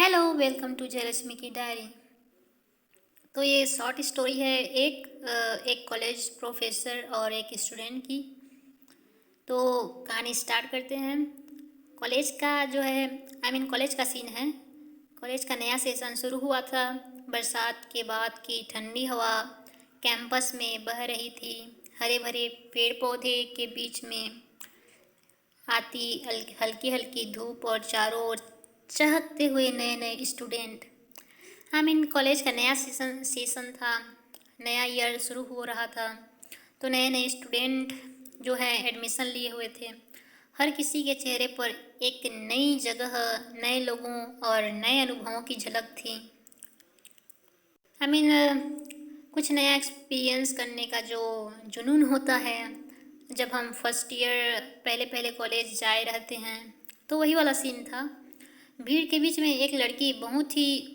Hello, welcome to Jayalakshmi की diary. तो ये शॉर्ट स्टोरी है एक कॉलेज प्रोफेसर और एक स्टूडेंट की। तो कहानी स्टार्ट करते हैं। कॉलेज का जो है कॉलेज का सीन है। कॉलेज का नया सेशन शुरू हुआ था। बरसात के बाद की ठंडी हवा कैंपस में बह रही थी। हरे भरे पेड़ पौधे के बीच में आती हल्की हल्की धूप और चारों ओर चहकते हुए नए नए स्टूडेंट। कॉलेज का नया सेशन था। नया ईयर शुरू हो रहा था। तो नए नए स्टूडेंट जो है एडमिशन लिए हुए थे। हर किसी के चेहरे पर एक नई जगह, नए लोगों और नए अनुभवों की झलक थी। आई मीन कुछ नया एक्सपीरियंस करने का जो जुनून होता है जब हम फर्स्ट ईयर पहले पहले कॉलेज जाए रहते हैं, तो वही वाला सीन था। भीड़ के बीच में एक लड़की बहुत ही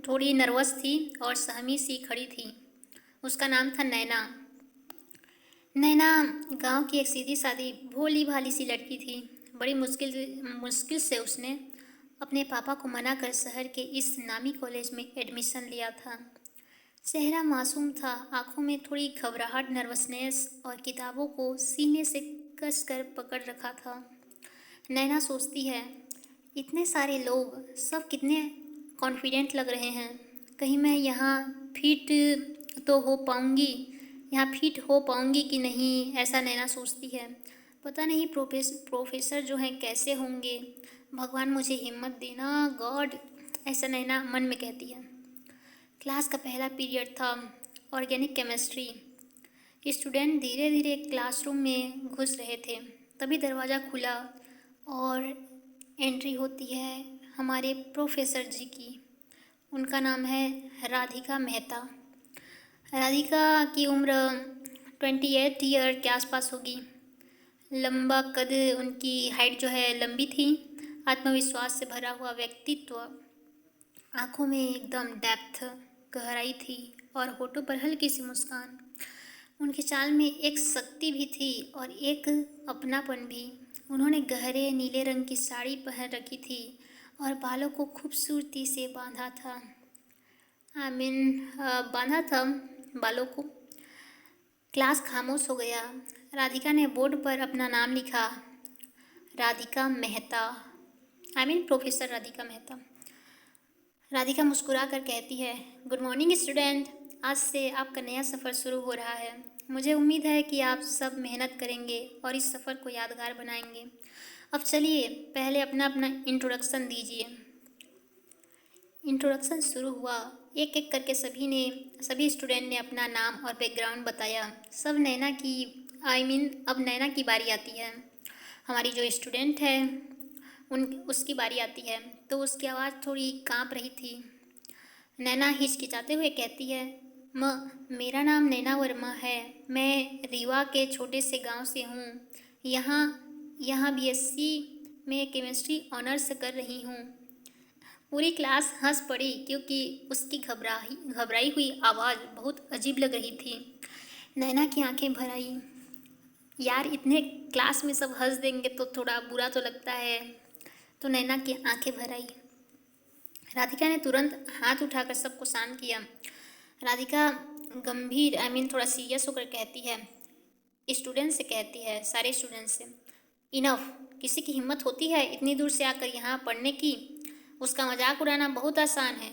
थोड़ी नर्वस थी और सहमी सी खड़ी थी। उसका नाम था नैना। नैना गांव की एक सीधी सादी भोली भाली सी लड़की थी। बड़ी मुश्किल से उसने अपने पापा को मनाकर शहर के इस नामी कॉलेज में एडमिशन लिया था। चेहरा मासूम था, आंखों में थोड़ी घबराहट, नर्वसनेस और किताबों को सीने से कस कर पकड़ रखा था। नैना सोचती है, इतने सारे लोग, सब कितने कॉन्फिडेंट लग रहे हैं। कहीं मैं यहाँ फिट हो पाऊंगी कि नहीं, ऐसा नैना सोचती है। पता नहीं प्रोफेसर जो हैं कैसे होंगे। भगवान मुझे हिम्मत देना गॉड, ऐसा नैना मन में कहती है। क्लास का पहला पीरियड था, ऑर्गेनिक केमिस्ट्री। स्टूडेंट धीरे धीरे क्लासरूम में घुस रहे थे। तभी दरवाज़ा खुला और एंट्री होती है हमारे प्रोफेसर जी की। उनका नाम है राधिका मेहता। राधिका की उम्र 28 ईयर के आसपास होगी। लंबा कद, उनकी हाइट जो है लंबी थी। आत्मविश्वास से भरा हुआ व्यक्तित्व, आंखों में एकदम डेप्थ, गहराई थी और होठों पर हल्की सी मुस्कान। उनकी चाल में एक शक्ति भी थी और एक अपनापन भी। उन्होंने गहरे नीले रंग की साड़ी पहन रखी थी और बालों को खूबसूरती से बांधा था बालों को। क्लास खामोश हो गया। राधिका ने बोर्ड पर अपना नाम लिखा, राधिका मेहता। प्रोफेसर राधिका मेहता। राधिका मुस्कुरा कर कहती है, गुड मॉर्निंग स्टूडेंट। आज से आपका नया सफ़र शुरू हो रहा है। मुझे उम्मीद है कि आप सब मेहनत करेंगे और इस सफ़र को यादगार बनाएंगे। अब चलिए पहले अपना अपना इंट्रोडक्शन दीजिए। इंट्रोडक्शन शुरू हुआ। एक एक करके सभी स्टूडेंट ने अपना नाम और बैकग्राउंड बताया। अब नैना की बारी आती है। हमारी जो स्टूडेंट है उसकी बारी आती है। तो उसकी आवाज़ थोड़ी कांप रही थी। नैना हिचकिचाते हुए कहती है, मेरा नाम नैना वर्मा है। मैं रीवा के छोटे से गांव से हूँ। यहाँ यहाँ बीएससी में केमिस्ट्री ऑनर्स कर रही हूँ। पूरी क्लास हंस पड़ी क्योंकि उसकी घबराई हुई आवाज़ बहुत अजीब लग रही थी। नैना की आंखें भर आई। यार, इतने क्लास में सब हंस देंगे तो थोड़ा बुरा तो लगता है। तो नैना की आंखें भर आई। राधिका ने तुरंत हाथ उठाकर सबको शांत किया। राधिका गंभीर थोड़ा सीरियस होकर कहती है, सारे स्टूडेंट से, इनफ। किसी की हिम्मत होती है इतनी दूर से आकर यहाँ पढ़ने की? उसका मजाक उड़ाना बहुत आसान है,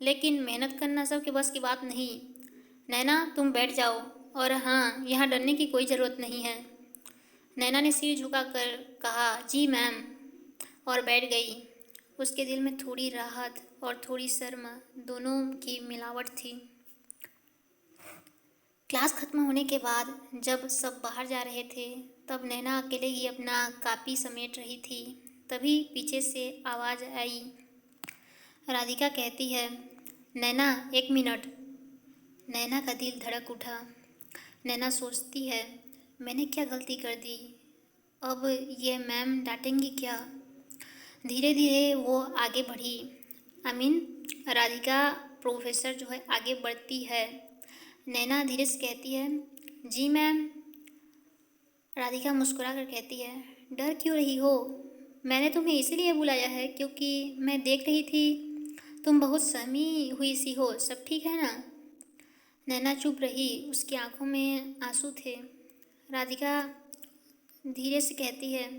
लेकिन मेहनत करना सबके बस की बात नहीं। नैना, तुम बैठ जाओ। और हाँ, यहाँ डरने की कोई ज़रूरत नहीं है। नैना ने सिर झुकाकर कहा, जी मैम, और बैठ गई। उसके दिल में थोड़ी राहत और थोड़ी शर्म दोनों की मिलावट थी। क्लास खत्म होने के बाद जब सब बाहर जा रहे थे, तब नैना अकेले ही अपना कापी समेट रही थी। तभी पीछे से आवाज़ आई। राधिका कहती है, नैना, एक मिनट। नैना का दिल धड़क उठा। नैना सोचती है, मैंने क्या गलती कर दी? अब ये मैम डांटेंगी क्या? धीरे धीरे वो आगे बढ़ी। राधिका प्रोफेसर जो है आगे बढ़ती है। नैना धीरे से कहती है, जी मैम। राधिका मुस्कुरा कर कहती है, डर क्यों रही हो? मैंने तुम्हें इसीलिए बुलाया है क्योंकि मैं देख रही थी तुम बहुत सहमी हुई सी हो। सब ठीक है ना? नैना चुप रही, उसकी आंखों में आंसू थे। राधिका धीरे से कहती है,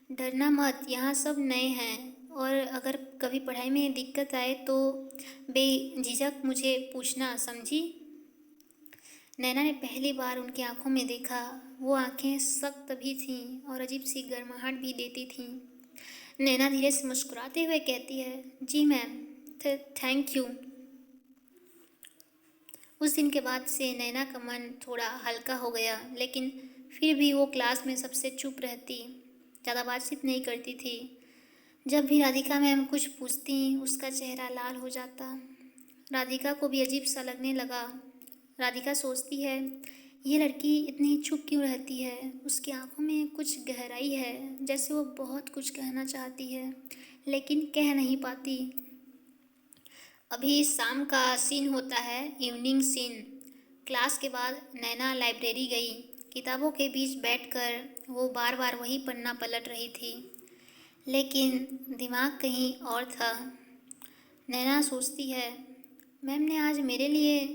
डरना मत, यहाँ सब नए हैं और अगर कभी पढ़ाई में दिक्कत आए तो बेझिझक मुझे पूछना, समझी? नैना ने पहली बार उनकी आंखों में देखा। वो आंखें सख्त भी थीं और अजीब सी गर्माहट भी देती थीं। नैना धीरे से मुस्कुराते हुए कहती है, जी मैम, थैंक यू। उस दिन के बाद से नैना का मन थोड़ा हल्का हो गया, लेकिन फिर भी वो क्लास में सबसे चुप रहती, ज़्यादा बातचीत नहीं करती थी। जब भी राधिका मैम कुछ पूछती, उसका चेहरा लाल हो जाता। राधिका को भी अजीब सा लगने लगा। राधिका सोचती है, ये लड़की इतनी चुप क्यों रहती है? उसकी आंखों में कुछ गहराई है, जैसे वो बहुत कुछ कहना चाहती है, लेकिन कह नहीं पाती। अभी शाम का सीन होता है, इवनिंग सीन। क्लास के बाद नैना लाइब्रेरी गई। किताबों के बीच बैठकर वो बार बार वही पन्ना पलट रही थी, लेकिन दिमाग कहीं और था। नैना सोचती है, मैम ने आज मेरे लिए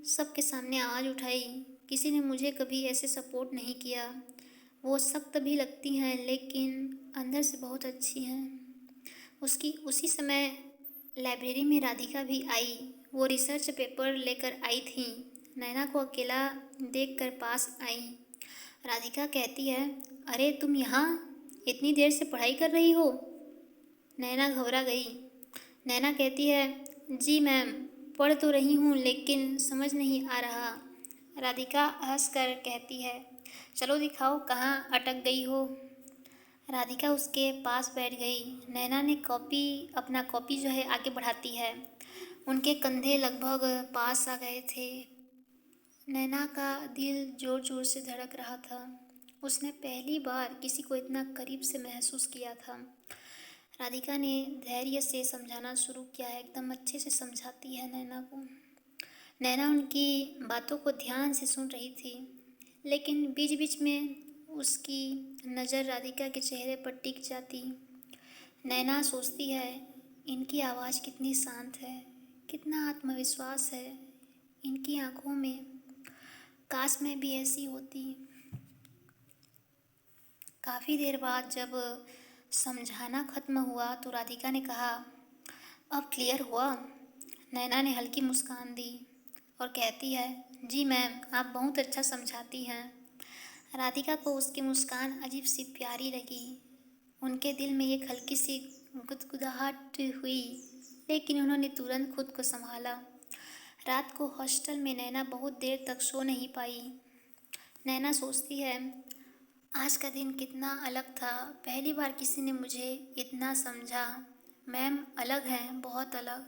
सबके सामने आवाज़ उठाई। किसी ने मुझे कभी ऐसे सपोर्ट नहीं किया। वो सख्त भी लगती हैं, लेकिन अंदर से बहुत अच्छी हैं। उसकी उसी समय लाइब्रेरी में राधिका भी आई। वो रिसर्च पेपर लेकर आई थी। नैना को अकेला देखकर पास आई। राधिका कहती है, अरे तुम यहाँ इतनी देर से पढ़ाई कर रही हो? नैना घबरा गई। नैना कहती है, जी मैम, पढ़ तो रही हूँ लेकिन समझ नहीं आ रहा। राधिका हंसकर कहती है, चलो दिखाओ कहाँ अटक गई हो। राधिका उसके पास बैठ गई। नैना ने अपना कॉपी जो है आगे बढ़ाती है। उनके कंधे लगभग पास आ गए थे। नैना का दिल जोर जोर से धड़क रहा था। उसने पहली बार किसी को इतना करीब से महसूस किया था। राधिका ने धैर्य से समझाना शुरू किया है, एकदम अच्छे से समझाती है नैना को। नैना उनकी बातों को ध्यान से सुन रही थी, लेकिन बीच बीच में उसकी नज़र राधिका के चेहरे पर टिक जाती। नैना सोचती है, इनकी आवाज़ कितनी शांत है, कितना आत्मविश्वास है इनकी आंखों में। काश मैं भी ऐसी होती। काफ़ी देर बाद जब समझाना खत्म हुआ तो राधिका ने कहा, अब क्लियर हुआ? नैना ने हल्की मुस्कान दी और कहती है, जी मैम, आप बहुत अच्छा समझाती हैं। राधिका को उसकी मुस्कान अजीब सी प्यारी लगी। उनके दिल में एक हल्की सी गुदगुदाहट हुई, लेकिन उन्होंने तुरंत खुद को संभाला। रात को हॉस्टल में नैना बहुत देर तक सो नहीं पाई। नैना सोचती है, आज का दिन कितना अलग था। पहली बार किसी ने मुझे इतना समझा। मैम अलग हैं, बहुत अलग।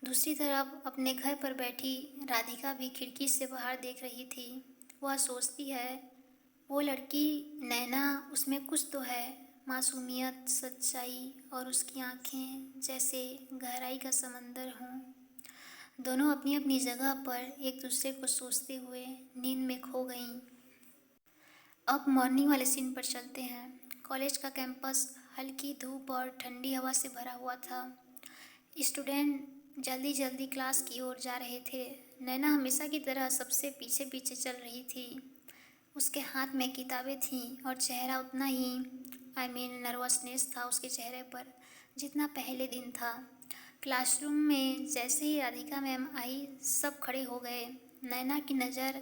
दूसरी तरफ अपने घर पर बैठी राधिका भी खिड़की से बाहर देख रही थी। वह सोचती है, वो लड़की नैना, उसमें कुछ तो है, मासूमियत, सच्चाई, और उसकी आंखें जैसे गहराई का समंदर हों। दोनों अपनी अपनी जगह पर एक दूसरे को सोचते हुए नींद में खो गईं। अब मॉर्निंग वाले सीन पर चलते हैं। कॉलेज का कैंपस हल्की धूप और ठंडी हवा से भरा हुआ था। स्टूडेंट जल्दी जल्दी क्लास की ओर जा रहे थे। नैना हमेशा की तरह सबसे पीछे पीछे चल रही थी। उसके हाथ में किताबें थीं और चेहरा उतना ही नर्वसनेस था उसके चेहरे पर जितना पहले दिन था। क्लासरूम में जैसे ही राधिका मैम आई, सब खड़े हो गए। नैना की नज़र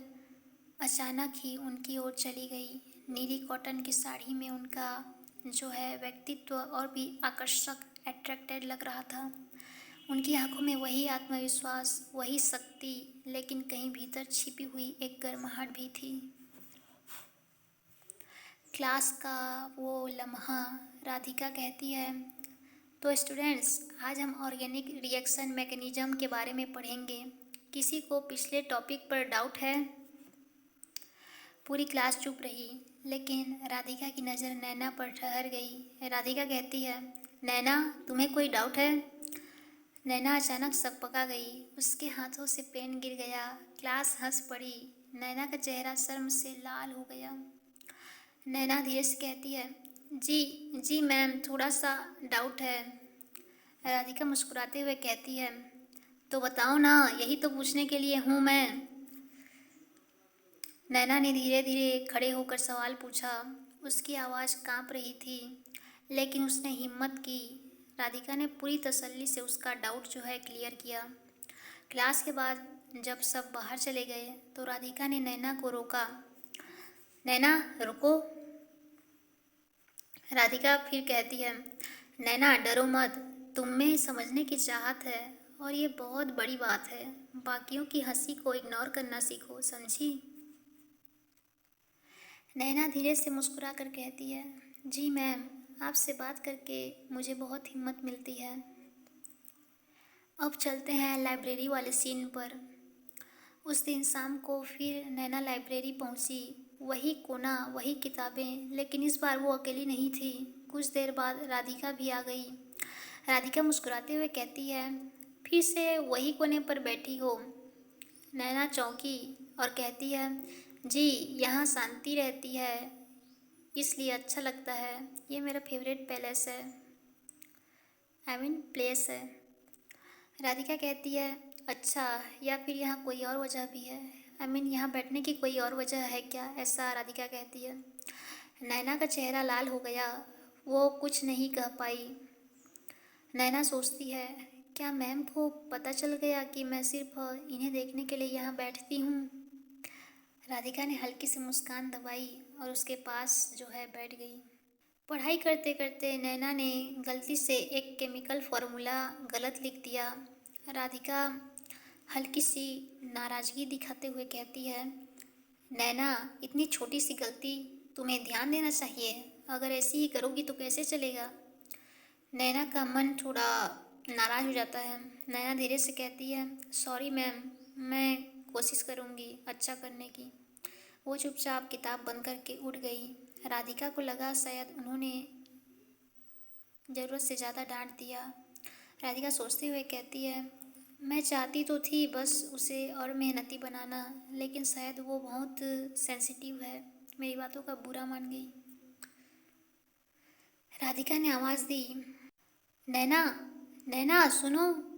अचानक ही उनकी ओर चली गई। नीली कॉटन की साड़ी में उनका जो है व्यक्तित्व और भी आकर्षक, अट्रैक्टेड लग रहा था। उनकी आंखों में वही आत्मविश्वास, वही शक्ति, लेकिन कहीं भीतर छिपी हुई एक गर्माहट भी थी। क्लास का वो लम्हा, राधिका कहती है, तो स्टूडेंट्स, आज हम ऑर्गेनिक रिएक्शन मैकेनिज्म के बारे में पढ़ेंगे। किसी को पिछले टॉपिक पर डाउट है? पूरी क्लास चुप रही, लेकिन राधिका की नज़र नैना पर ठहर गई। राधिका कहती है, नैना, तुम्हें कोई डाउट है? नैना अचानक सकपका गई। उसके हाथों से पेन गिर गया। क्लास हंस पड़ी। नैना का चेहरा शर्म से लाल हो गया। नैना धीरे से कहती है, जी, जी मैम, थोड़ा सा डाउट है। राधिका मुस्कुराते हुए कहती है, तो बताओ ना, यही तो पूछने के लिए हूँ मैं। नैना ने धीरे धीरे खड़े होकर सवाल पूछा। उसकी आवाज़ कांप रही थी, लेकिन उसने हिम्मत की। राधिका ने पूरी तसल्ली से उसका डाउट जो है क्लियर किया। क्लास के बाद जब सब बाहर चले गए तो राधिका ने नैना को रोका। नैना, रुको। राधिका फिर कहती है, नैना डरो मत, तुम में समझने की चाहत है और ये बहुत बड़ी बात है। बाकियों की हंसी को इग्नोर करना सीखो, समझी? नैना धीरे से मुस्कुरा कर कहती है, जी मैम, आपसे बात करके मुझे बहुत हिम्मत मिलती है। अब चलते हैं लाइब्रेरी वाले सीन पर। उस दिन शाम को फिर नैना लाइब्रेरी पहुंची। वही कोना, वही किताबें, लेकिन इस बार वो अकेली नहीं थी। कुछ देर बाद राधिका भी आ गई। राधिका मुस्कुराते हुए कहती है, फिर से वही कोने पर बैठी हो? नैना चौंकी और कहती है, जी, यहाँ शांति रहती है, इसलिए अच्छा लगता है। ये मेरा फेवरेट पैलेस है, प्लेस है। राधिका कहती है, अच्छा, या फिर यहाँ कोई और वजह भी है? यहाँ बैठने की कोई और वजह है क्या? ऐसा राधिका कहती है। नैना का चेहरा लाल हो गया। वो कुछ नहीं कह पाई। नैना सोचती है, क्या मैम को पता चल गया कि मैं सिर्फ इन्हें देखने के लिए यहाँ बैठती हूँ? राधिका ने हल्की सी मुस्कान दबाई और उसके पास जो है बैठ गई। पढ़ाई करते करते नैना ने गलती से एक केमिकल फार्मूला गलत लिख दिया। राधिका हल्की सी नाराज़गी दिखाते हुए कहती है, नैना, इतनी छोटी सी गलती, तुम्हें ध्यान देना चाहिए। अगर ऐसे ही करोगी तो कैसे चलेगा? नैना का मन थोड़ा नाराज़ हो जाता है। नैना धीरे से कहती है, सॉरी मैम, मैं कोशिश करूँगी अच्छा करने की। वो चुपचाप किताब बंद करके उठ गई। राधिका को लगा शायद उन्होंने ज़रूरत से ज़्यादा डांट दिया। राधिका सोचते हुए कहती है, मैं चाहती तो थी बस उसे और मेहनती बनाना, लेकिन शायद वो बहुत सेंसिटिव है, मेरी बातों का बुरा मान गई। राधिका ने आवाज़ दी, नैना, नैना सुनो।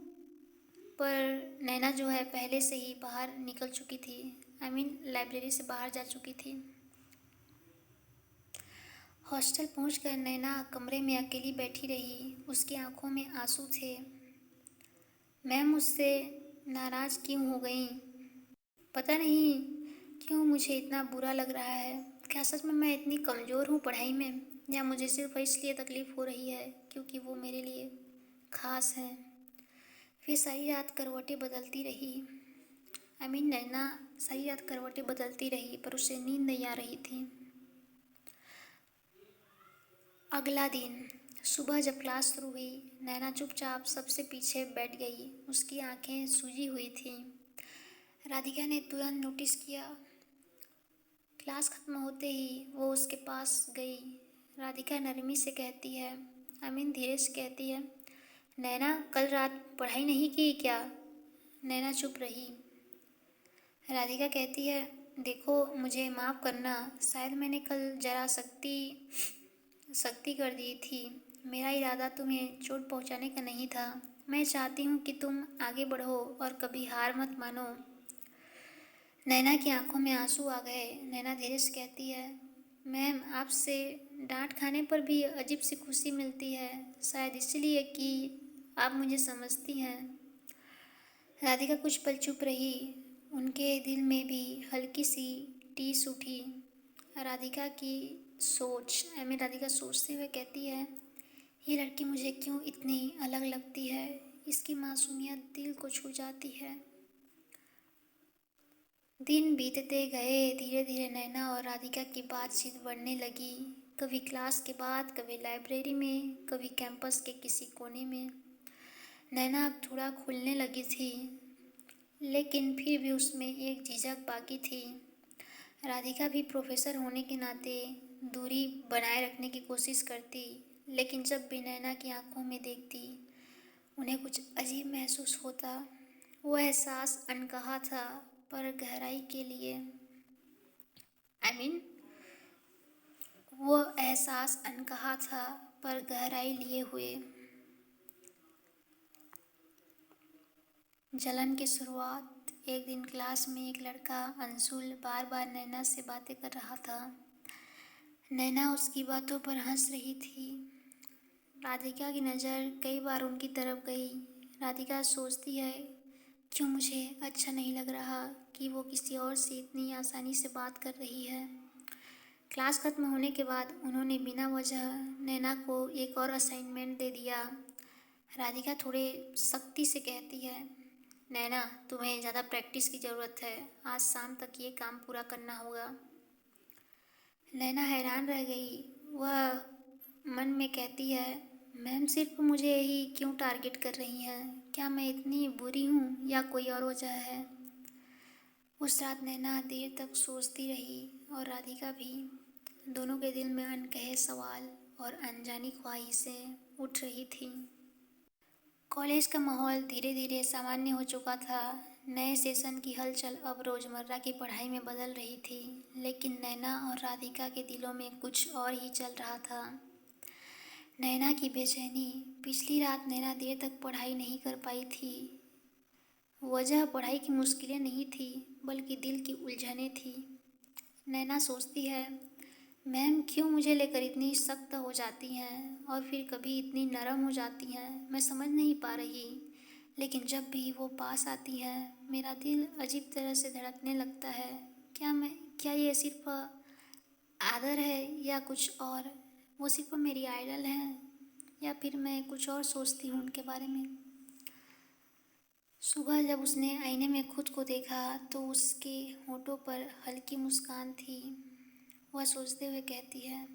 पर नैना जो है पहले से ही बाहर निकल चुकी थी। लाइब्रेरी से बाहर जा चुकी थी। हॉस्टल पहुंचकर नैना कमरे में अकेली बैठी रही। उसकी आंखों में आंसू थे। मैम मुझसे नाराज़ क्यों हो गई? पता नहीं क्यों मुझे इतना बुरा लग रहा है। क्या सच में मैं इतनी कमज़ोर हूँ पढ़ाई में, या मुझे सिर्फ इसलिए तकलीफ़ हो रही है क्योंकि वो मेरे लिए ख़ास हैं? फिर सारी रात करवटें बदलती रही। नैना सारी रात करवटें बदलती रही पर उसे नींद नहीं आ रही थी। अगला दिन सुबह जब क्लास शुरू हुई, नैना चुपचाप सबसे पीछे बैठ गई। उसकी आंखें सूजी हुई थीं। राधिका ने तुरंत नोटिस किया। क्लास खत्म होते ही वो उसके पास गई। राधिका नरमी से कहती है, धीरे से कहती है, नैना, कल रात पढ़ाई नहीं की क्या? नैना चुप रही। राधिका कहती है, देखो, मुझे माफ़ करना, शायद मैंने कल जरा सख्ती कर दी थी। मेरा इरादा तुम्हें चोट पहुंचाने का नहीं था। मैं चाहती हूँ कि तुम आगे बढ़ो और कभी हार मत मानो। नैना की आंखों में आंसू आ गए। नैना धीरे से कहती है, मैम, आपसे डांट खाने पर भी अजीब सी खुशी मिलती है, शायद इसलिए कि आप मुझे समझती हैं। राधिका कुछ पल चुप रही। उनके दिल में भी हल्की सी टीस उठी। राधिका की राधिका सोचते हुए कहती है, ये लड़की मुझे क्यों इतनी अलग लगती है? इसकी मासूमियत दिल को छू जाती है। दिन बीतते गए। धीरे धीरे नैना और राधिका की बातचीत बढ़ने लगी। कभी क्लास के बाद, कभी लाइब्रेरी में, कभी कैंपस के किसी कोने में। नैना अब थोड़ा खुलने लगी थी, लेकिन फिर भी उसमें एक झिझक बाकी थी। राधिका भी प्रोफेसर होने के नाते दूरी बनाए रखने की कोशिश करती, लेकिन जब भी नैना की आंखों में देखती, उन्हें कुछ अजीब महसूस होता। वो एहसास अनकहा था, पर गहराई के लिए आई मीन वो एहसास अनकहा था पर गहराई लिए हुए। जलन की शुरुआत। एक दिन क्लास में एक लड़का अंशुल बार बार नैना से बातें कर रहा था। नैना उसकी बातों पर हंस रही थी। राधिका की नज़र कई बार उनकी तरफ गई। राधिका सोचती है, क्यों मुझे अच्छा नहीं लग रहा कि वो किसी और से इतनी आसानी से बात कर रही है। क्लास खत्म होने के बाद उन्होंने बिना वजह नैना को एक और असाइनमेंट दे दिया। राधिका थोड़े सख्ती से कहती है, नैना तुम्हें ज़्यादा प्रैक्टिस की ज़रूरत है, आज शाम तक ये काम पूरा करना होगा। नैना हैरान रह गई। वह मन में कहती है, मैम सिर्फ मुझे ही क्यों टारगेट कर रही हैं? क्या मैं इतनी बुरी हूँ या कोई और वजह है? उस रात नैना देर तक सोचती रही और राधिका भी। दोनों के दिल में अनकहे सवाल और अनजानी ख्वाहिशें उठ रही थीं। कॉलेज का माहौल धीरे धीरे सामान्य हो चुका था। नए सेशन की हलचल अब रोज़मर्रा की पढ़ाई में बदल रही थी, लेकिन नैना और राधिका के दिलों में कुछ और ही चल रहा था। नैना की बेचैनी। पिछली रात नैना देर तक पढ़ाई नहीं कर पाई थी। वजह पढ़ाई की मुश्किलें नहीं थी, बल्कि दिल की उलझनें थी। नैना सोचती है, मैम क्यों मुझे लेकर इतनी सख्त हो जाती हैं और फिर कभी इतनी नरम हो जाती हैं, मैं समझ नहीं पा रही। लेकिन जब भी वो पास आती हैं, मेरा दिल अजीब तरह से धड़कने लगता है। क्या ये सिर्फ आदर है या कुछ और? वो सिर्फ मेरी आइडल हैं या फिर मैं कुछ और सोचती हूँ उनके बारे में? सुबह जब उसने आईने में खुद को देखा तो उसके होठों पर हल्की मुस्कान थी। वह सोचते हुए कहती है,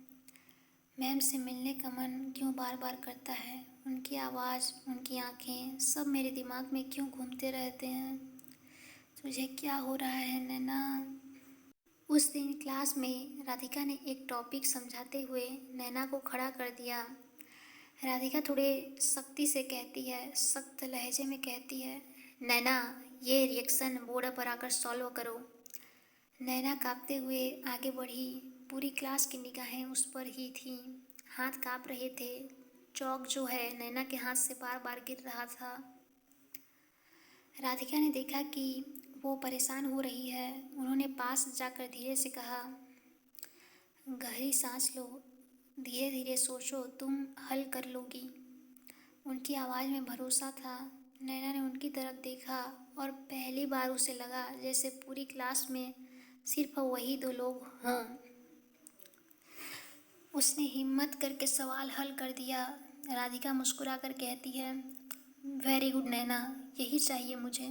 मैम से मिलने का मन क्यों बार बार करता है? उनकी आवाज़, उनकी आंखें, सब मेरे दिमाग में क्यों घूमते रहते हैं? तुझे क्या हो रहा है नैना? उस दिन क्लास में राधिका ने एक टॉपिक समझाते हुए नैना को खड़ा कर दिया। राधिका थोड़े सख्ती से कहती है, सख्त लहजे में कहती है, नैना ये रिएक्शन बोर्ड पर आकर सॉल्व करो। नैना काँपते हुए आगे बढ़ी। पूरी क्लास की निगाहें उस पर ही थीं। हाथ काँप रहे थे। चौक जो है नैना के हाथ से बार बार गिर रहा था। राधिका ने देखा कि वो परेशान हो रही है। उन्होंने पास जाकर धीरे से कहा, गहरी सांस लो, धीरे धीरे सोचो, तुम हल कर लोगी। उनकी आवाज़ में भरोसा था। नैना ने उनकी तरफ देखा और पहली बार उसे लगा जैसे पूरी क्लास में सिर्फ वही दो लोग हों। उसने हिम्मत करके सवाल हल कर दिया। राधिका मुस्कुराकर कहती है, वेरी गुड नैना, यही चाहिए मुझे।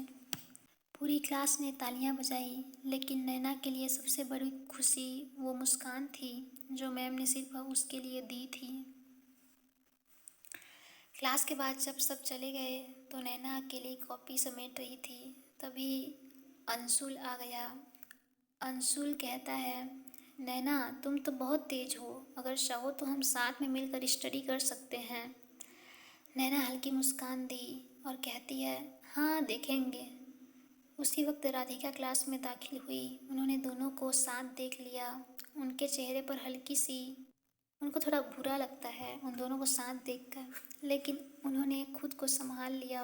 पूरी क्लास ने तालियां बजाई, लेकिन नैना के लिए सबसे बड़ी खुशी वो मुस्कान थी जो मैम ने सिर्फ उसके लिए दी थी। क्लास के बाद जब सब चले गए तो नैना अकेली कॉपी समेट रही थी। तभी अंशुल आ गया। अंशुल कहता है, नैना तुम तो बहुत तेज हो, अगर चाहो तो हम साथ में मिलकर स्टडी कर सकते हैं। नैना हल्की मुस्कान दी और कहती है, हाँ देखेंगे। उसी वक्त राधिका क्लास में दाखिल हुई। उन्होंने दोनों को साथ देख लिया। उनके चेहरे पर हल्की सी, उनको थोड़ा बुरा लगता है उन दोनों को साथ देखकर, लेकिन उन्होंने खुद को संभाल लिया।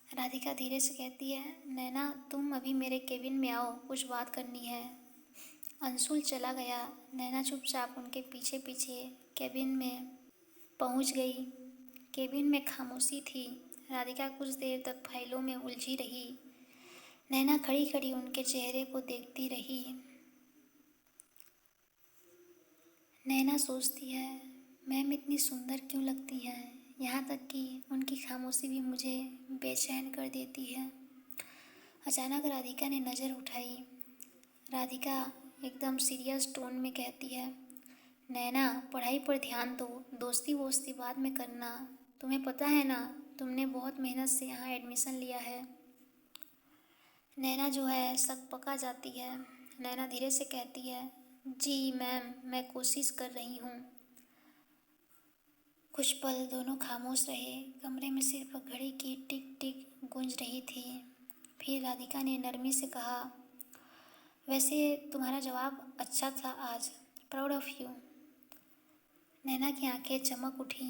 राधिका धीरे से कहती है, नैना तुम अभी मेरे केबिन में आओ, कुछ बात करनी है। अंशुल चला गया। नैना चुपचाप उनके पीछे पीछे केबिन में पहुंच गई। केबिन में खामोशी थी। राधिका कुछ देर तक फाइलों में उलझी रही। नैना खड़ी खड़ी उनके चेहरे को देखती रही। नैना सोचती है, मैम इतनी सुंदर क्यों लगती हैं? यहाँ तक कि उनकी खामोशी भी मुझे बेचैन कर देती है। अचानक राधिका ने नज़र उठाई। राधिका एकदम सीरियस टोन में कहती है, नैना पढ़ाई पर ध्यान दो, दोस्ती वोस्ती बाद में करना। तुम्हें पता है ना, तुमने बहुत मेहनत से यहाँ एडमिशन लिया है। नैना जो है शक पका जाती है। नैना धीरे से कहती है, जी मैम, मैं कोशिश कर रही हूँ। कुछ पल दोनों खामोश रहे। कमरे में सिर्फ घड़ी की टिक टिक गूंज रही थी। फिर राधिका ने नरमी से कहा, वैसे तुम्हारा जवाब अच्छा था आज, प्राउड ऑफ यू। नैना की आंखें चमक उठी।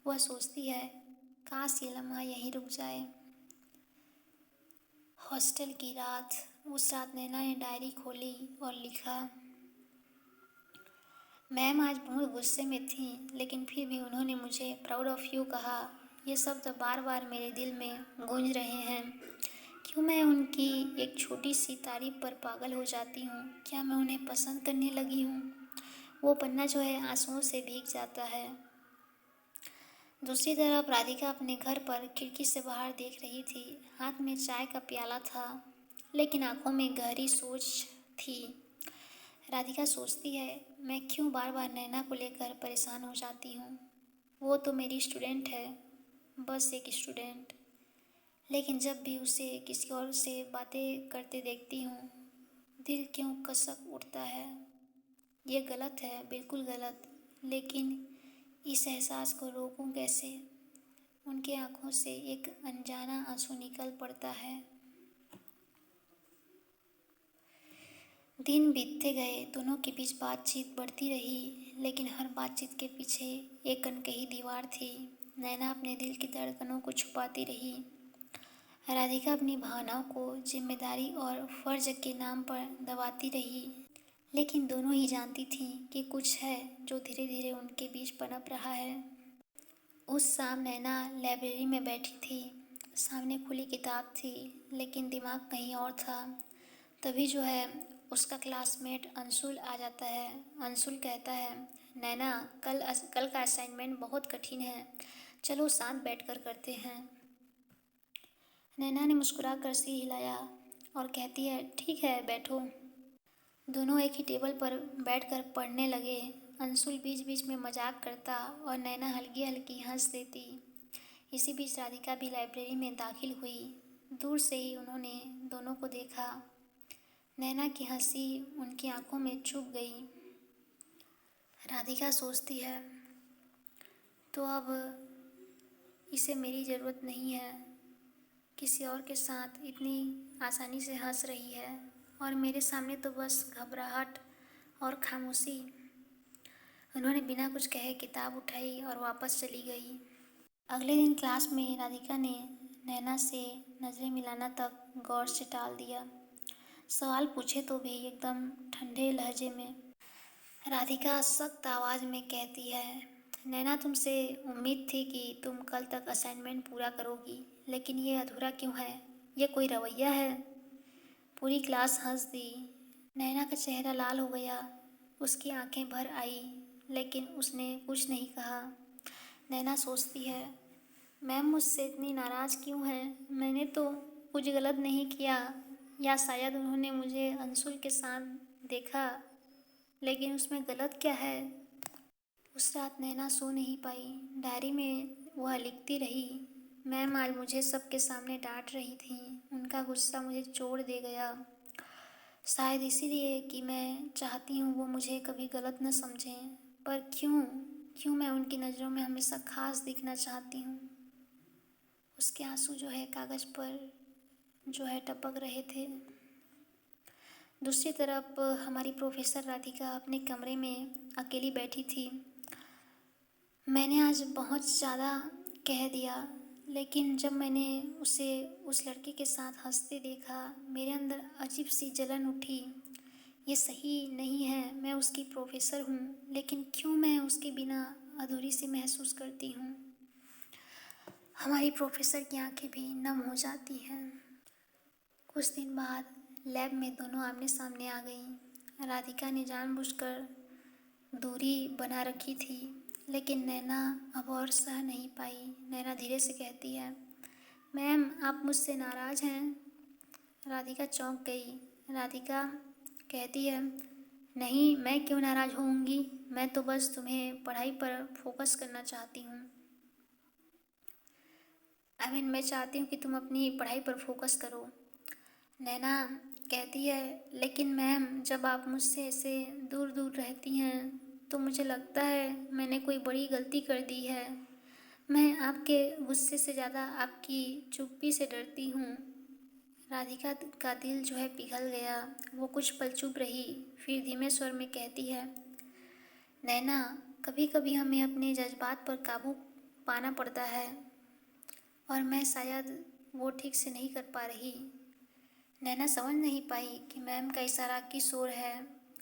वह सोचती है, काश ये लम्हा यहीं रुक जाए। हॉस्टल की रात। उस रात नैना ने डायरी खोली और लिखा, मैम आज बहुत गुस्से में थी, लेकिन फिर भी उन्होंने मुझे प्राउड ऑफ यू कहा। ये शब्द बार बार मेरे दिल में गूंज रहे हैं। क्यों मैं उनकी एक छोटी सी तारीफ पर पागल हो जाती हूँ? क्या मैं उन्हें पसंद करने लगी हूँ? वो पन्ना जो है आंसुओं से भीग जाता है। दूसरी तरफ राधिका अपने घर पर खिड़की से बाहर देख रही थी। हाथ में चाय का प्याला था, लेकिन आंखों में गहरी सोच थी। राधिका सोचती है, मैं क्यों बार बार नैना को लेकर परेशान हो जाती हूँ? वो तो मेरी स्टूडेंट है, बस एक स्टूडेंट। लेकिन जब भी उसे किसी और से बातें करते देखती हूँ, दिल क्यों कसक उठता है। ये गलत है, बिल्कुल गलत। लेकिन इस एहसास को रोकूं कैसे? उनकी आंखों से एक अनजाना आंसू निकल पड़ता है। दिन बीतते गए, दोनों के बीच बातचीत बढ़ती रही, लेकिन हर बातचीत के पीछे एक अनकही दीवार थी। नैना अपने दिल की धड़कनों को छुपाती रही। राधिका अपनी भावनाओं को जिम्मेदारी और फर्ज के नाम पर दबाती रही, लेकिन दोनों ही जानती थीं कि कुछ है जो धीरे धीरे उनके बीच पनप रहा है। उस शाम नैना लाइब्रेरी में बैठी थी। सामने खुली किताब थी, लेकिन दिमाग कहीं और था। तभी जो है उसका क्लासमेट अंशुल आ जाता है। अंशुल कहता है, नैना कल का असाइनमेंट बहुत कठिन है, चलो साथ बैठकर करते हैं। नैना ने मुस्कुरा कर सिर हिलाया और कहती है, ठीक है, बैठो। दोनों एक ही टेबल पर बैठकर पढ़ने लगे। अंशुल बीच बीच में मजाक करता और नैना हल्की हल्की हंस देती। इसी बीच राधिका भी लाइब्रेरी में दाखिल हुई। दूर से ही उन्होंने दोनों को देखा। नैना की हंसी उनकी आंखों में चुभ गई। राधिका सोचती है, तो अब इसे मेरी ज़रूरत नहीं है। किसी और के साथ इतनी आसानी से हंस रही है और मेरे सामने तो बस घबराहट और खामोशी। उन्होंने बिना कुछ कहे किताब उठाई और वापस चली गई। अगले दिन क्लास में राधिका ने नैना से नज़रें मिलाना तक गौर से टाल दिया। सवाल पूछे तो भी एकदम ठंडे लहजे में। राधिका सख्त आवाज़ में कहती है, नैना तुमसे उम्मीद थी कि तुम कल तक असाइनमेंट पूरा करोगी, लेकिन ये अधूरा क्यों है? ये कोई रवैया है? पूरी क्लास हंस दी। नैना का चेहरा लाल हो गया, उसकी आंखें भर आई, लेकिन उसने कुछ नहीं कहा। नैना सोचती है, मैम मुझसे इतनी नाराज़ क्यों हैं? मैंने तो कुछ गलत नहीं किया, या शायद उन्होंने मुझे अंशुल के साथ देखा, लेकिन उसमें गलत क्या है? उस रात नैना सो नहीं पाई। डायरी में वह लिखती रही, मैम आज मुझे सबके सामने डांट रही थी, उनका गुस्सा मुझे चोट दे गया। शायद इसीलिए कि मैं चाहती हूँ वो मुझे कभी गलत न समझें, पर क्यों क्यों मैं उनकी नज़रों में हमेशा खास दिखना चाहती हूँ। उसके आंसू जो है कागज़ पर जो है टपक रहे थे। दूसरी तरफ हमारी प्रोफेसर राधिका अपने कमरे में अकेली बैठी थी। मैंने आज बहुत ज़्यादा कह दिया, लेकिन जब मैंने उसे उस लड़के के साथ हंसते देखा, मेरे अंदर अजीब सी जलन उठी। ये सही नहीं है, मैं उसकी प्रोफेसर हूँ, लेकिन क्यों मैं उसके बिना अधूरी सी महसूस करती हूँ। हमारी प्रोफेसर की आंखें भी नम हो जाती हैं। कुछ दिन बाद लैब में दोनों आमने सामने आ गईं। राधिका ने जानबूझकर दूरी बना रखी थी, लेकिन नैना अब और सह नहीं पाई। नैना धीरे से कहती है, मैम आप मुझसे नाराज़ हैं? राधिका चौंक गई। राधिका कहती है, नहीं, मैं क्यों नाराज़ होऊंगी? मैं तो बस तुम्हें पढ़ाई पर फोकस करना चाहती हूँ। मैं चाहती हूँ कि तुम अपनी पढ़ाई पर फोकस करो। नैना कहती है, लेकिन मैम जब आप मुझसे ऐसे दूर दूर रहती हैं तो मुझे लगता है मैंने कोई बड़ी गलती कर दी है। मैं आपके गुस्से से ज़्यादा आपकी चुप्पी से डरती हूँ। राधिका का दिल जो है पिघल गया। वो कुछ पल चुप रही, फिर धीमे स्वर में कहती है, नैना कभी कभी हमें अपने जज्बात पर काबू पाना पड़ता है और मैं शायद वो ठीक से नहीं कर पा रही। नैना समझ नहीं पाई कि मैम का इशारा किस ओर है,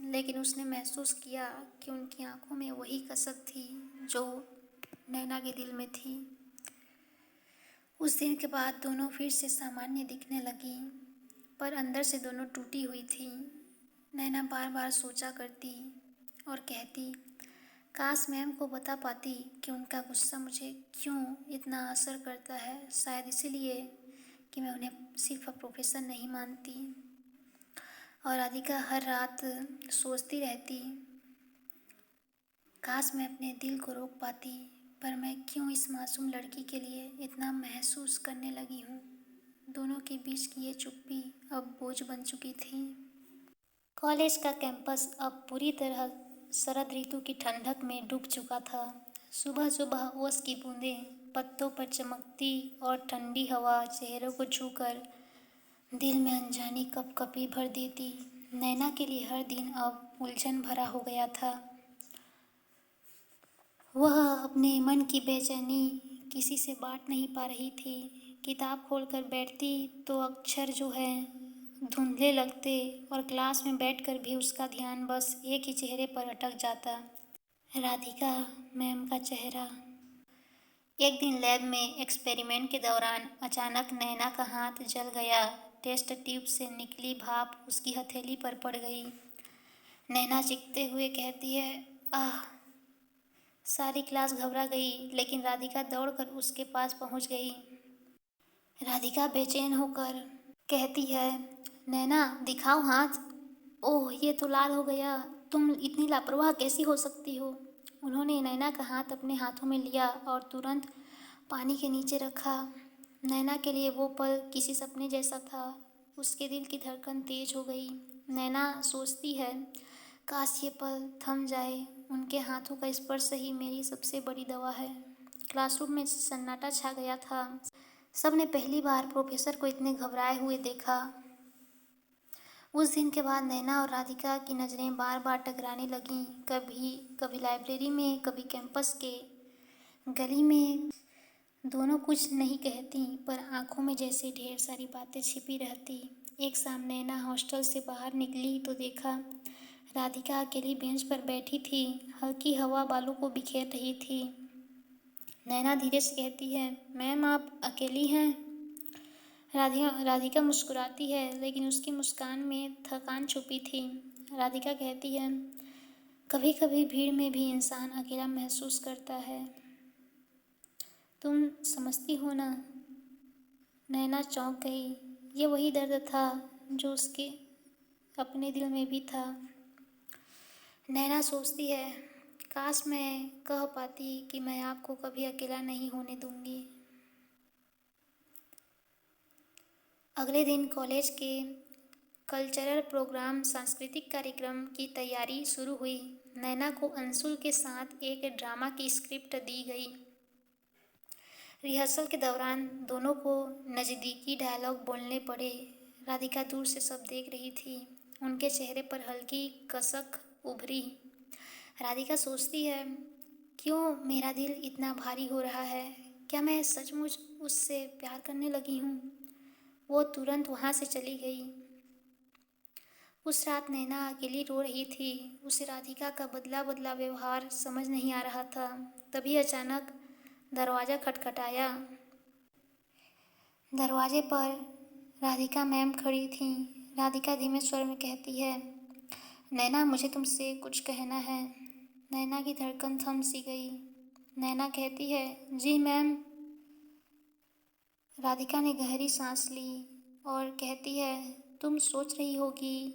लेकिन उसने महसूस किया कि उनकी आंखों में वही कसक थी जो नैना के दिल में थी। उस दिन के बाद दोनों फिर से सामान्य दिखने लगी, पर अंदर से दोनों टूटी हुई थी। नैना बार बार सोचा करती और कहती, काश मैम को बता पाती कि उनका गुस्सा मुझे क्यों इतना असर करता है। शायद इसीलिए कि मैं उन्हें सिर्फ प्रोफेसर नहीं मानती। और राधिका हर रात सोचती रहती, काश मैं अपने दिल को रोक पाती, पर मैं क्यों इस मासूम लड़की के लिए इतना महसूस करने लगी हूँ। दोनों के बीच की ये चुप्पी अब बोझ बन चुकी थी। कॉलेज का कैंपस अब पूरी तरह शरद ऋतु की ठंडक में डूब चुका था। सुबह सुबह ओस की बूंदें पत्तों पर चमकती और ठंडी हवा चेहरों को छूकर दिल में अनजानी कपकपी भर देती। नैना के लिए हर दिन अब उलझन भरा हो गया था। वह अपने मन की बेचैनी किसी से बांट नहीं पा रही थी। किताब खोलकर बैठती तो अक्षर जो है धुंधले लगते और क्लास में बैठकर भी उसका ध्यान बस एक ही चेहरे पर अटक जाता, राधिका मैम का चेहरा। एक दिन लैब में एक्सपेरिमेंट के दौरान अचानक नैना का हाथ जल गया। टेस्ट ट्यूब से निकली भाप उसकी हथेली पर पड़ गई। नैना चीखते हुए कहती है, आह। सारी क्लास घबरा गई, लेकिन राधिका दौड़कर उसके पास पहुंच गई। राधिका बेचैन होकर कहती है, नैना दिखाओ हाथ। ओह, ये तो लाल हो गया। तुम इतनी लापरवाह कैसी हो सकती हो। उन्होंने नैना का हाथ अपने हाथों में लिया और तुरंत पानी के नीचे रखा। नैना के लिए वो पल किसी सपने जैसा था। उसके दिल की धड़कन तेज हो गई। नैना सोचती है, काश ये पल थम जाए। उनके हाथों का स्पर्श ही मेरी सबसे बड़ी दवा है। क्लासरूम में सन्नाटा छा गया था। सबने पहली बार प्रोफेसर को इतने घबराए हुए देखा। उस दिन के बाद नैना और राधिका की नज़रें बार बार टकराने लगीं। कभी कभी लाइब्रेरी में, कभी कैंपस के गली में। दोनों कुछ नहीं कहती, पर आंखों में जैसे ढेर सारी बातें छिपी रहती। एक शाम नैना हॉस्टल से बाहर निकली तो देखा राधिका अकेली बेंच पर बैठी थी। हल्की हवा बालों को बिखेर रही थी। नैना धीरे से कहती है, मैम आप अकेली हैं। राधिका मुस्कुराती है, लेकिन उसकी मुस्कान में थकान छुपी थी। राधिका कहती है, कभी कभी भीड़ में भी इंसान अकेला महसूस करता है। तुम समझती हो ना। नैना चौंक गई। ये वही दर्द था जो उसके अपने दिल में भी था। नैना सोचती है, काश मैं कह पाती कि मैं आपको कभी अकेला नहीं होने दूंगी। अगले दिन कॉलेज के कल्चरल प्रोग्राम, सांस्कृतिक कार्यक्रम की तैयारी शुरू हुई। नैना को अंशुल के साथ एक ड्रामा की स्क्रिप्ट दी गई। रिहर्सल के दौरान दोनों को नज़दीकी डायलॉग बोलने पड़े। राधिका दूर से सब देख रही थी। उनके चेहरे पर हल्की कसक उभरी। राधिका सोचती है, क्यों मेरा दिल इतना भारी हो रहा है। क्या मैं सचमुच उससे प्यार करने लगी हूँ। वो तुरंत वहाँ से चली गई। उस रात नैना अकेली रो रही थी। उसे राधिका का बदला बदला व्यवहार समझ नहीं आ रहा था। तभी अचानक दरवाज़ा खटखटाया। दरवाजे पर राधिका मैम खड़ी थीं। राधिका धीमे स्वर में कहती है, नैना मुझे तुमसे कुछ कहना है। नैना की धड़कन थम सी गई। नैना कहती है, जी मैम। राधिका ने गहरी सांस ली और कहती है, तुम सोच रही होगी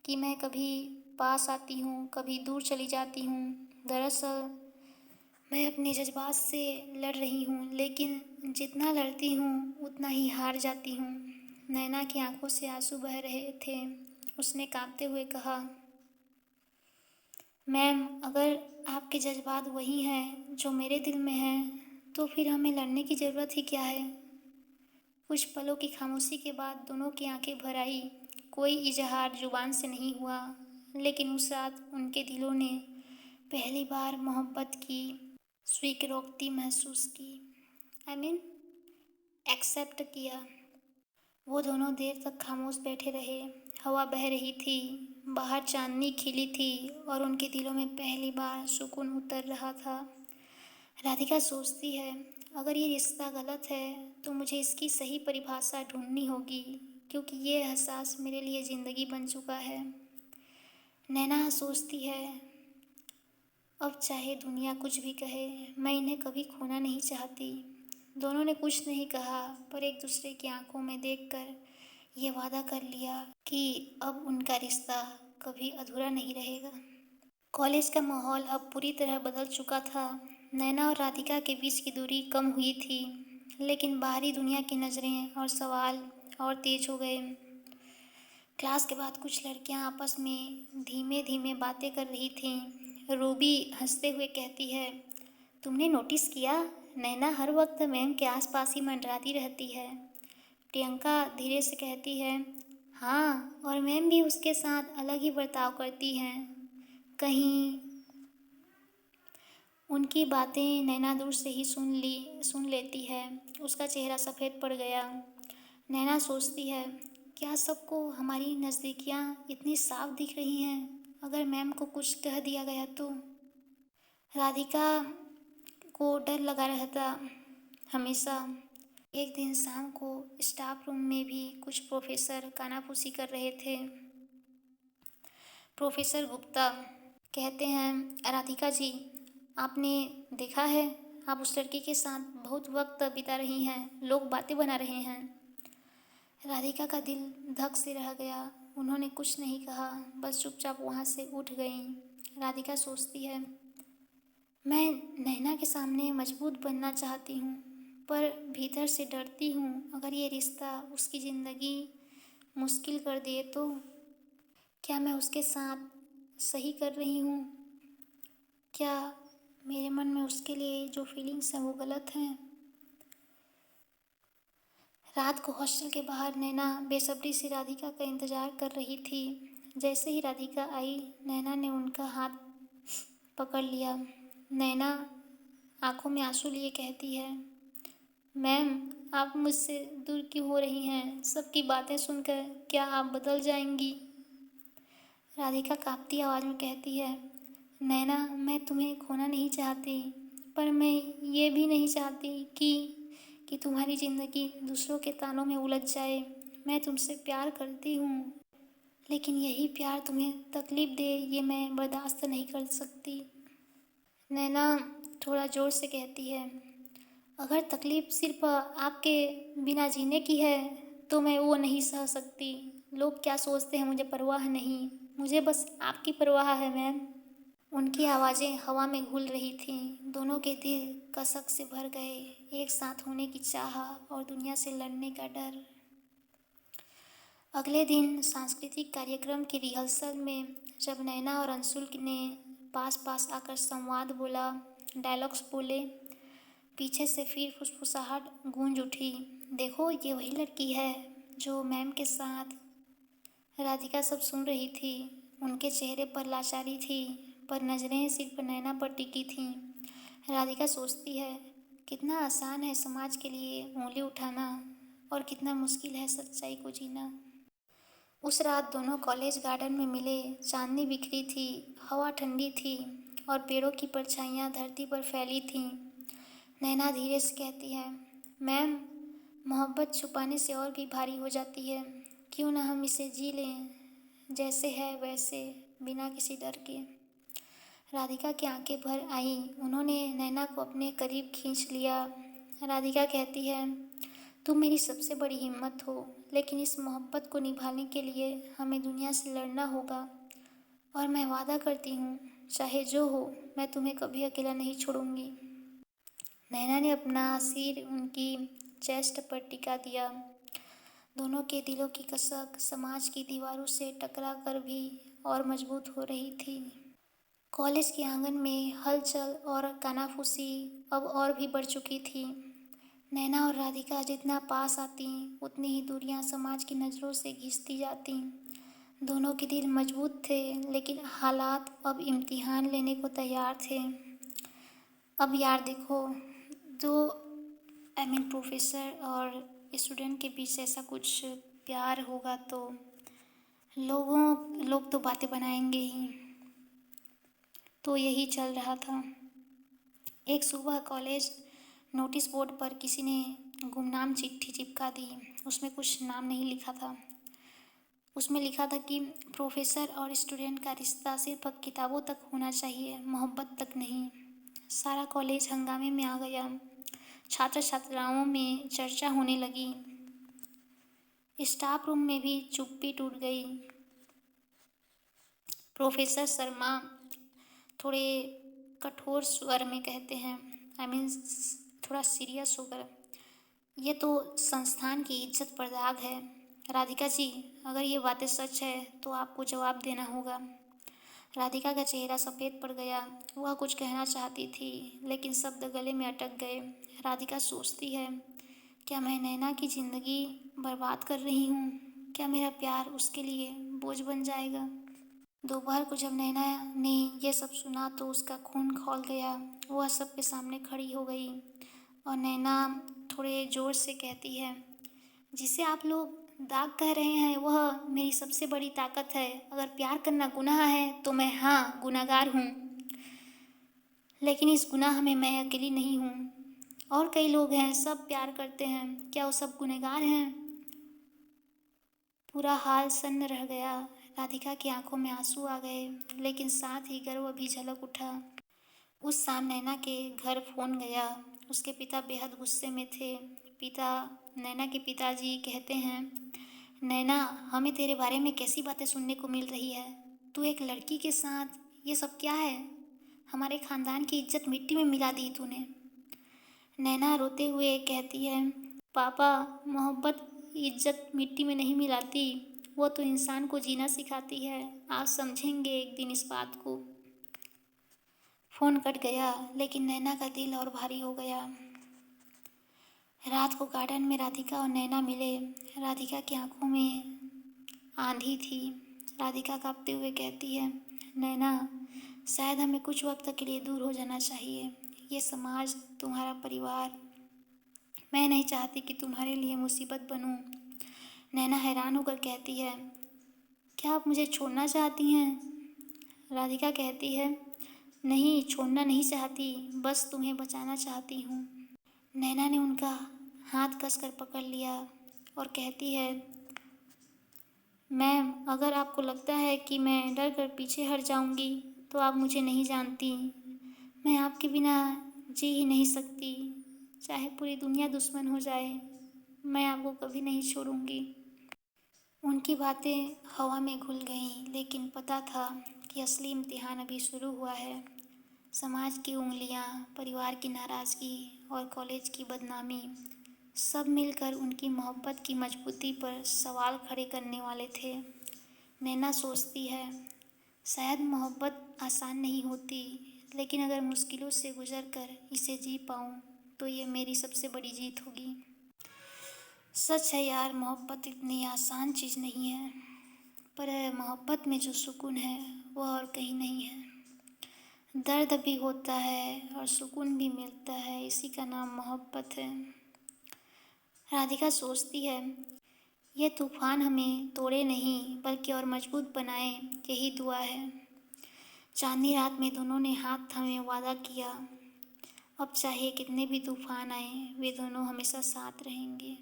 कि मैं कभी पास आती हूँ, कभी दूर चली जाती हूँ। दरअसल मैं अपने जज्बात से लड़ रही हूँ, लेकिन जितना लड़ती हूँ उतना ही हार जाती हूँ। नैना की आंखों से आंसू बह रहे थे। उसने कांपते हुए कहा, मैम अगर आपके जज्बात वही हैं जो मेरे दिल में हैं, तो फिर हमें लड़ने की ज़रूरत ही क्या है। कुछ पलों की खामोशी के बाद दोनों की आंखें भर आई। कोई इजहार जुबान से नहीं हुआ, लेकिन उस रात उनके दिलों ने पहली बार मोहब्बत की स्वीकृति महसूस की। आई मीन एक्सेप्ट किया। वो दोनों देर तक खामोश बैठे रहे। हवा बह रही थी, बाहर चांदनी खिली थी और उनके दिलों में पहली बार सुकून उतर रहा था। राधिका सोचती है, अगर ये रिश्ता गलत है तो मुझे इसकी सही परिभाषा ढूंढनी होगी, क्योंकि ये एहसास मेरे लिए ज़िंदगी बन चुका है। नैना सोचती है, अब चाहे दुनिया कुछ भी कहे, मैं इन्हें कभी खोना नहीं चाहती। दोनों ने कुछ नहीं कहा, पर एक दूसरे की आंखों में देखकर ये वादा कर लिया कि अब उनका रिश्ता कभी अधूरा नहीं रहेगा। कॉलेज का माहौल अब पूरी तरह बदल चुका था। नैना और राधिका के बीच की दूरी कम हुई थी, लेकिन बाहरी दुनिया की नज़रें और सवाल और तेज हो गए। क्लास के बाद कुछ लड़कियां आपस में धीमे धीमे बातें कर रही थीं। रूबी हंसते हुए कहती है, तुमने नोटिस किया, नैना हर वक्त मैम के आसपास ही मंडराती रहती है। प्रियंका धीरे से कहती है, हाँ, और मैम भी उसके साथ अलग ही बर्ताव करती हैं। कहीं उनकी बातें नैना दूर से ही सुन लेती है। उसका चेहरा सफ़ेद पड़ गया। नैना सोचती है, क्या सबको हमारी नज़दीकियाँ इतनी साफ दिख रही हैं? अगर मैम को कुछ कह दिया गया तो? राधिका को डर लगा रहता हमेशा। एक दिन शाम को स्टाफ रूम में भी कुछ प्रोफेसर कानाफूसी कर रहे थे। प्रोफेसर गुप्ता कहते हैं, राधिका जी, आपने देखा है, आप उस लड़की के साथ बहुत वक्त बिता रही हैं, लोग बातें बना रहे हैं। राधिका का दिल धक से रह गया। उन्होंने कुछ नहीं कहा, बस चुपचाप वहाँ से उठ गईं। राधिका सोचती है, मैं नैना के सामने मजबूत बनना चाहती हूँ, पर भीतर से डरती हूँ, अगर ये रिश्ता उसकी ज़िंदगी मुश्किल कर दे तो? क्या मैं उसके साथ सही कर रही हूँ? क्या मेरे मन में उसके लिए जो फीलिंग्स हैं वो गलत हैं? रात को हॉस्टल के बाहर नैना बेसब्री से राधिका का इंतज़ार कर रही थी। जैसे ही राधिका आई, नैना ने उनका हाथ पकड़ लिया। नैना आंखों में आंसू लिए कहती है, मैम, आप मुझसे दूर क्यों हो रही हैं? सबकी बातें सुनकर क्या आप बदल जाएंगी? राधिका कांपती आवाज़ में कहती है, नैना, मैं तुम्हें खोना नहीं चाहती, पर मैं ये भी नहीं चाहती कि तुम्हारी ज़िंदगी दूसरों के तानों में उलझ जाए। मैं तुमसे प्यार करती हूँ, लेकिन यही प्यार तुम्हें तकलीफ़ दे, ये मैं बर्दाश्त नहीं कर सकती। नैना थोड़ा ज़ोर से कहती है, अगर तकलीफ़ सिर्फ आपके बिना जीने की है तो मैं वो नहीं सह सकती। लोग क्या सोचते हैं मुझे परवाह नहीं, मुझे बस आपकी परवाह है मैम। उनकी आवाज़ें हवा में घुल रही थीं। दोनों के दिल कसक से भर गए, एक साथ होने की चाह और दुनिया से लड़ने का डर। अगले दिन सांस्कृतिक कार्यक्रम की रिहर्सल में जब नैना और अंशुल ने पास पास आकर संवाद बोला, डायलॉग्स बोले, पीछे से फिर फुसफुसाहट गूंज उठी, देखो ये वही लड़की है जो मैम के साथ। राधिका सब सुन रही थी। उनके चेहरे पर लाचारी थी, पर नज़रें सिर्फ नैना पर टिकी थीं। राधिका सोचती है, कितना आसान है समाज के लिए उंगली उठाना और कितना मुश्किल है सच्चाई को जीना। उस रात दोनों कॉलेज गार्डन में मिले। चांदनी बिखरी थी, हवा ठंडी थी और पेड़ों की परछाइयाँ धरती पर फैली थीं। नैना धीरे से कहती है, मैम, मोहब्बत छुपाने से और भी भारी हो जाती है। क्यों ना हम इसे जी लें, जैसे है वैसे, बिना किसी डर के। राधिका की आंखें भर आईं। उन्होंने नैना को अपने करीब खींच लिया। राधिका कहती है, तुम मेरी सबसे बड़ी हिम्मत हो, लेकिन इस मोहब्बत को निभाने के लिए हमें दुनिया से लड़ना होगा। और मैं वादा करती हूँ, चाहे जो हो, मैं तुम्हें कभी अकेला नहीं छोड़ूंगी। नैना ने अपना सिर उनकी चेस्ट पर टिका दिया। दोनों के दिलों की कसक समाज की दीवारों से टकरा कर भी और मजबूत हो रही थी। कॉलेज के आंगन में हलचल और कानाफूसी अब और भी बढ़ चुकी थी। नैना और राधिका जितना पास आती, उतनी ही दूरियां समाज की नज़रों से घिसती जाती। दोनों के दिल मजबूत थे, लेकिन हालात अब इम्तिहान लेने को तैयार थे। अब यार देखो, जो प्रोफेसर और स्टूडेंट के बीच ऐसा कुछ प्यार होगा तो लोग तो बातें बनाएंगे ही। तो यही चल रहा था। एक सुबह कॉलेज नोटिस बोर्ड पर किसी ने गुमनाम चिट्ठी चिपका दी। उसमें कुछ नाम नहीं लिखा था। उसमें लिखा था कि प्रोफेसर और स्टूडेंट का रिश्ता सिर्फ किताबों तक होना चाहिए, मोहब्बत तक नहीं। सारा कॉलेज हंगामे में आ गया। छात्र छात्राओं में चर्चा होने लगी। स्टाफ रूम में भी चुप्पी टूट गई। प्रोफेसर शर्मा थोड़े कठोर स्वर में कहते हैं, थोड़ा सीरियस होकर, ये तो संस्थान की इज्जत पर दाग है। राधिका जी, अगर ये बातें सच है तो आपको जवाब देना होगा। राधिका का चेहरा सफ़ेद पड़ गया। वह कुछ कहना चाहती थी, लेकिन शब्द गले में अटक गए। राधिका सोचती है, क्या मैं नैना की ज़िंदगी बर्बाद कर रही हूँ? क्या मेरा प्यार उसके लिए बोझ बन जाएगा? दोपहर को जब नैना ने यह सब सुना तो उसका खून खौल गया। वह सबके सामने खड़ी हो गई और नैना थोड़े ज़ोर से कहती है, जिसे आप लोग दाग कह रहे हैं वह मेरी सबसे बड़ी ताकत है। अगर प्यार करना गुनाह है तो मैं गुनहगार हूँ, लेकिन इस गुनाह में मैं अकेली नहीं हूँ। और कई लोग हैं, सब प्यार करते हैं। क्या वो सब गुनहगार हैं? पूरा हाल सन्न रह गया। राधिका की आंखों में आंसू आ गए, लेकिन साथ ही गर्व भी झलक उठा। उस शाम नैना के घर फ़ोन गया। उसके पिता बेहद गुस्से में थे। नैना के पिताजी कहते हैं, नैना, हमें तेरे बारे में कैसी बातें सुनने को मिल रही है? तू एक लड़की के साथ ये सब क्या है? हमारे खानदान की इज्जत मिट्टी में मिला दी तूने। नैना रोते हुए कहती है, पापा, मोहब्बत इज्जत मिट्टी में नहीं मिलाती, वो तो इंसान को जीना सिखाती है। आप समझेंगे एक दिन इस बात को। फ़ोन कट गया, लेकिन नैना का दिल और भारी हो गया। रात को गार्डन में राधिका और नैना मिले। राधिका की आंखों में आंधी थी। राधिका कांपते हुए कहती है, नैना, शायद हमें कुछ वक्त के लिए दूर हो जाना चाहिए। ये समाज, तुम्हारा परिवार, मैं नहीं चाहती कि तुम्हारे लिए मुसीबत बनूं। नैना हैरान होकर कहती है, क्या आप मुझे छोड़ना चाहती हैं? राधिका कहती है, नहीं, छोड़ना नहीं चाहती, बस तुम्हें बचाना चाहती हूँ। नैना ने उनका हाथ कसकर पकड़ लिया और कहती है, मैम, अगर आपको लगता है कि मैं डर कर पीछे हट जाऊंगी तो आप मुझे नहीं जानती। मैं आपके बिना जी ही नहीं सकती। चाहे पूरी दुनिया दुश्मन हो जाए, मैं आपको कभी नहीं छोड़ूंगी। उनकी बातें हवा में घुल गईं, लेकिन पता था कि असली इम्तिहान अभी शुरू हुआ है। समाज की उंगलियां, परिवार की नाराज़गी और कॉलेज की बदनामी, सब मिलकर उनकी मोहब्बत की मजबूती पर सवाल खड़े करने वाले थे। नैना सोचती है, शायद मोहब्बत आसान नहीं होती, लेकिन अगर मुश्किलों से गुजर कर इसे जी पाऊँ तो ये मेरी सबसे बड़ी जीत होगी। सच है यार, मोहब्बत इतनी आसान चीज़ नहीं है, पर मोहब्बत में जो सुकून है वह और कहीं नहीं है। दर्द भी होता है और सुकून भी मिलता है, इसी का नाम मोहब्बत है। राधिका सोचती है, ये तूफान हमें तोड़े नहीं बल्कि और मजबूत बनाए, यही दुआ है। चांदनी रात में दोनों ने हाथ थामे वादा किया, अब चाहे कितने भी तूफान आए, वे दोनों हमेशा साथ रहेंगे।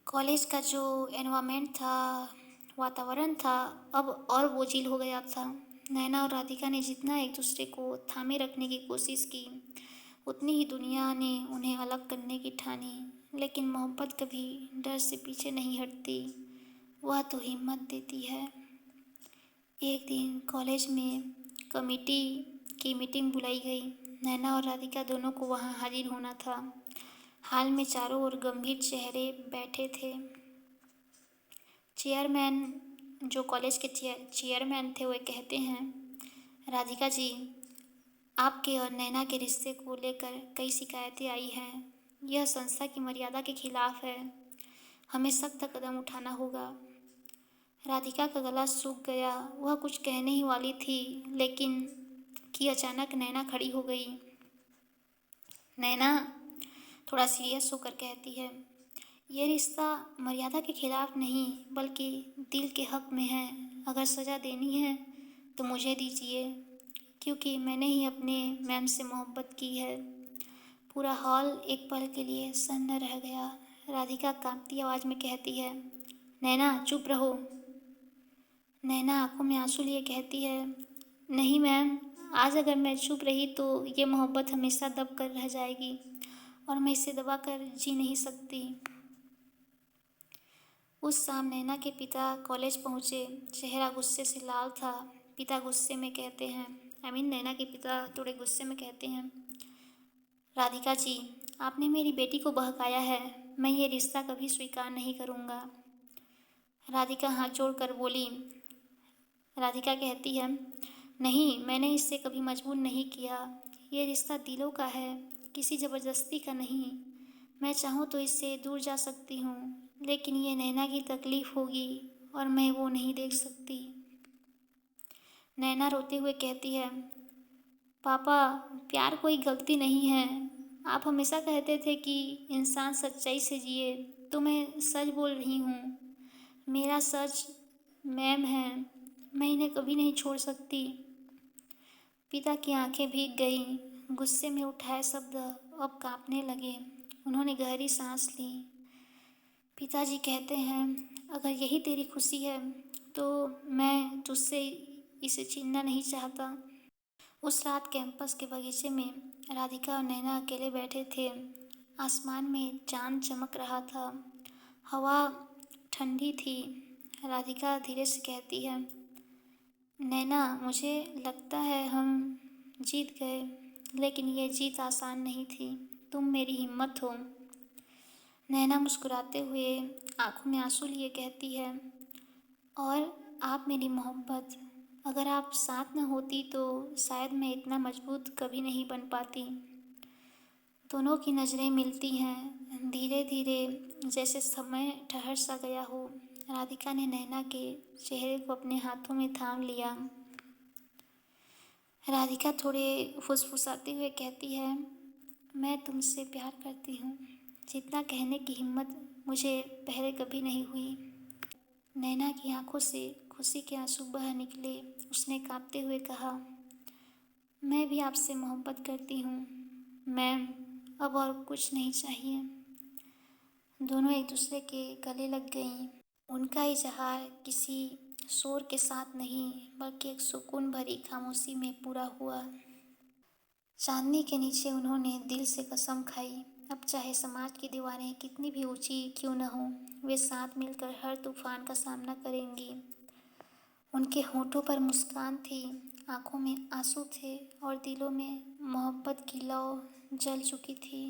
कॉलेज का जो एनवायरनमेंट था, वातावरण था, अब और बोझिल हो गया था। नैना और राधिका ने जितना एक दूसरे को थामे रखने की कोशिश की, उतनी ही दुनिया ने उन्हें अलग करने की ठानी। लेकिन मोहब्बत कभी डर से पीछे नहीं हटती, वह तो हिम्मत देती है। एक दिन कॉलेज में कमेटी की मीटिंग बुलाई गई। नैना और राधिका दोनों को वहाँ हाजिर होना था। हाल में चारों ओर गंभीर चेहरे बैठे थे। चेयरमैन, जो कॉलेज के चेयरमैन थे, वे कहते हैं, राधिका जी, आपके और नैना के रिश्ते को लेकर कई शिकायतें आई हैं। यह संस्था की मर्यादा के खिलाफ है। हमें सख्त कदम उठाना होगा। राधिका का गला सूख गया। वह कुछ कहने ही वाली थी, लेकिन कि अचानक नैना खड़ी हो गई। नैना थोड़ा सीरियस होकर कहती है, ये रिश्ता मर्यादा के खिलाफ नहीं बल्कि दिल के हक में है। अगर सज़ा देनी है तो मुझे दीजिए, क्योंकि मैंने ही अपने मैम से मोहब्बत की है। पूरा हॉल एक पल के लिए सन्न रह गया। राधिका कांपती आवाज़ में कहती है, नैना चुप रहो। नैना आंखों में आंसू लिए कहती है, नहीं मैम, आज अगर मैं चुप रही तो ये मोहब्बत हमेशा दब कर रह जाएगी और मैं इसे दबा कर जी नहीं सकती। उस शाम नैना के पिता कॉलेज पहुँचे। चेहरा गुस्से से लाल था। पिता गुस्से में कहते हैं, नैना के पिता थोड़े गुस्से में कहते हैं, राधिका जी, आपने मेरी बेटी को बहकाया है। मैं ये रिश्ता कभी स्वीकार नहीं करूँगा। राधिका हाथ जोड़कर बोली। राधिका कहती है, नहीं, मैंने इससे कभी मजबूर नहीं किया। ये रिश्ता दिलों का है, किसी ज़बरदस्ती का नहीं। मैं चाहूँ तो इससे दूर जा सकती हूँ, लेकिन ये नैना की तकलीफ़ होगी और मैं वो नहीं देख सकती। नैना रोते हुए कहती है, पापा, प्यार कोई गलती नहीं है। आप हमेशा कहते थे कि इंसान सच्चाई से जिए, तो मैं सच बोल रही हूँ। मेरा सच मैम है, मैं इन्हें कभी नहीं छोड़ सकती। पिता की आंखें भीग गईं। गुस्से में उठाए शब्द अब कांपने लगे। उन्होंने गहरी सांस ली। पिताजी कहते हैं, अगर यही तेरी खुशी है तो मैं तुझसे इसे छीनना नहीं चाहता। उस रात कैंपस के बगीचे में राधिका और नैना अकेले बैठे थे। आसमान में चांद चमक रहा था। हवा ठंडी थी। राधिका धीरे से कहती है, नैना, मुझे लगता है हम जीत गए, लेकिन ये जीत आसान नहीं थी। तुम मेरी हिम्मत हो। नैना मुस्कुराते हुए आंखों में आंसू लिए कहती है, और आप मेरी मोहब्बत। अगर आप साथ न होती तो शायद मैं इतना मजबूत कभी नहीं बन पाती। दोनों की नज़रें मिलती हैं, धीरे धीरे, जैसे समय ठहर सा गया हो। राधिका ने नैना के चेहरे को अपने हाथों में थाम लिया। राधिका थोड़े फुसफुसाते हुए कहती है, मैं तुमसे प्यार करती हूँ, जितना कहने की हिम्मत मुझे पहले कभी नहीं हुई। नैना की आंखों से खुशी के आंसू बह निकले। उसने कांपते हुए कहा, मैं भी आपसे मोहब्बत करती हूँ मैम, अब और कुछ नहीं चाहिए। दोनों एक दूसरे के गले लग गईं। उनका इजहार किसी शोर के साथ नहीं बल्कि एक सुकून भरी खामोशी में पूरा हुआ। चांदनी के नीचे उन्होंने दिल से कसम खाई, अब चाहे समाज की दीवारें कितनी भी ऊंची क्यों न हो, वे साथ मिलकर हर तूफान का सामना करेंगी। उनके होठों पर मुस्कान थी, आंखों में आंसू थे और दिलों में मोहब्बत की लौ जल चुकी थी।